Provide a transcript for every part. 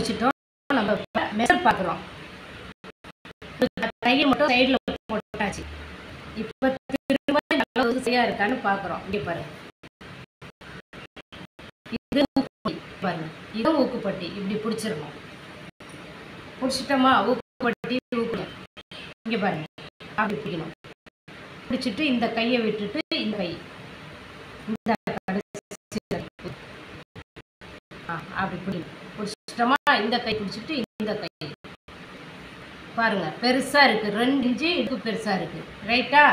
முடிச்சிட்டோம். நம்ம மெஷர் பார்க்குறோம். தையல் மட்டும் சைடில் போட்டாச்சு. இப்போ திரும்ப அளவு சரியாக இருக்கான்னு பார்க்குறோம். இங்கே பாருங்க, இது ஊக்குப்பட்டி பாருங்க, இதுவும் ஊக்குப்பட்டி இப்படி பிடிச்சிடணும். பிடிச்சிட்டோமா? ஊக்குப்பட்டி ஊக்கணும். இங்கே பாருங்க, அப்படி பிடிக்கணும். பிடிச்சிட்டு இந்த கையை விட்டுட்டு இந்த கை இந்த அப்படி பிடிச்சிட்டோமா? இந்த கை பிடிச்சிட்டு இந்த கை பாருங்க, பெருசா இருக்கு. 2 இன்ச்சு இடுப்பு பெருசா இருக்கு. ரைட்டா?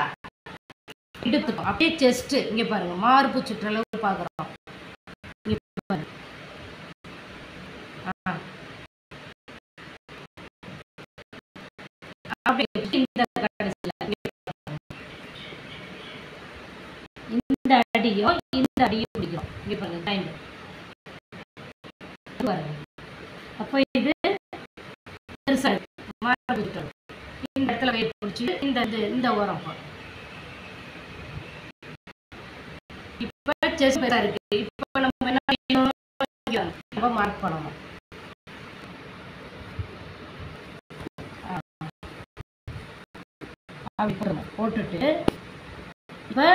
இடுப்பு அப்படியே செஸ்ட் இங்க பாருங்க, மார்பு சுற்றளவு பார்க்குறோம். இந்த அடியும் இந்த அடியும் பிடிக்கிறோம். இங்க பாருங்க, ஜாயிண்ட் பாருங்க. அப்போ இது பெருசா இருக்கு. மார்பு சுற்றளவு இந்த இடத்துல வெயிட் பிடிச்சி இந்த ஓரம் இப்போ செஸ்ட் பெருசா இருக்கு. இப்போ நம்ம என்ன பண்ணணும்? நம்ம மார்க் பண்ணணும். அப்படி போட்டுட்டு இப்போ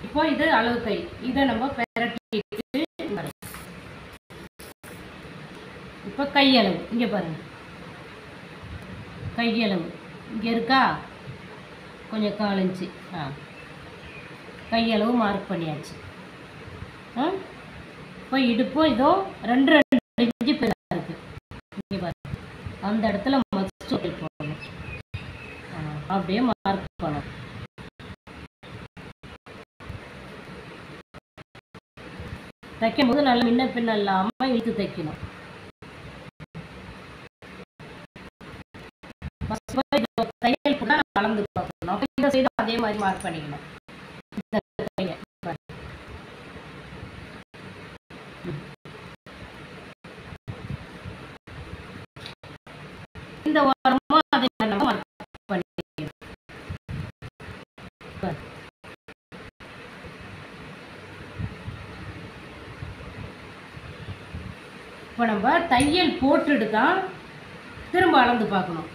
இப்போ இது அளவு கை, இதை நம்ம பெரட்டிட்டு இப்போ கையளவு இங்கே பாருங்க, கையளவு இங்கே இருக்கா? கொஞ்சம் 4 இன்ச்சு கையளவு மார்க் பண்ணியாச்சு. இப்போ இடுப்பும் இதோ 2 இன்ச்சு பெருசாக இருக்கு. இங்கே பாருங்க, அந்த இடத்துல மஸ்ட் போடணும். அப்படியே மார்க் பண்ணணும். தைக்கும் போது நல்லா முன்ன பின்ன இல்லாமல் இழுத்து தைக்கணும். தையல் கூட கலந்து பார்க்கணும். இந்த சைடு அதே மாதிரி மார்க் பண்ணிக்கணும். இந்த ஓரமும் அதே மாதிரி மார்க் பண்ணிக்கணும். இப்போ நம்ம தையல் போட்டுட்டு தான் திரும்ப அளந்து பார்க்கணும்.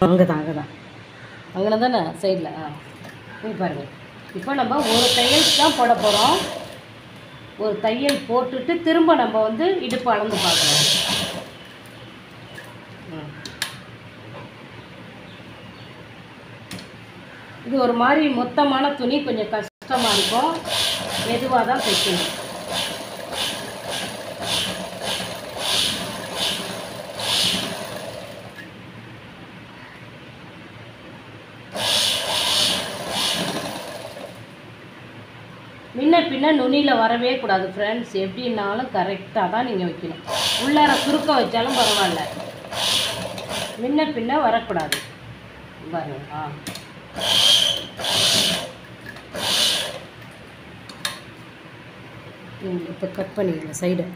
அங்கே தானே சைடில் இது பாருங்கள். இப்போ நம்ம ஒரு தையல் தான் போட போகிறோம். ஒரு தையல் போட்டுட்டு திரும்ப நம்ம வந்து இடுப்பு அளந்து பார்க்கணும். இது ஒரு மாதிரி மொத்தமான துணி, கொஞ்சம் கஷ்டமாக இருக்கும். மெதுவாக தான் தைக்கணும். முன்ன பின்ன நுனியில் வரவே கூடாது ஃப்ரெண்ட்ஸ். எப்படின்னாலும் கரெக்டாக தான் நீங்கள் வைக்கணும். உள்ளார சுருக்க வச்சாலும் பரவாயில்ல, முன்ன பின்ன வரக்கூடாது. பாருங்க, இப்போ கட் பண்ணிடுங்க சைடு.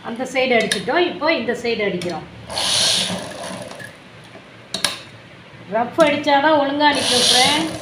அந்த சைடு அடிச்சிட்டோம். இப்போ இந்த சைடு அடிக்கிறோம். ரஃப் அடித்தாதான் ஒழுங்காக நிற்கும் ஃப்ரெண்ட்ஸ்.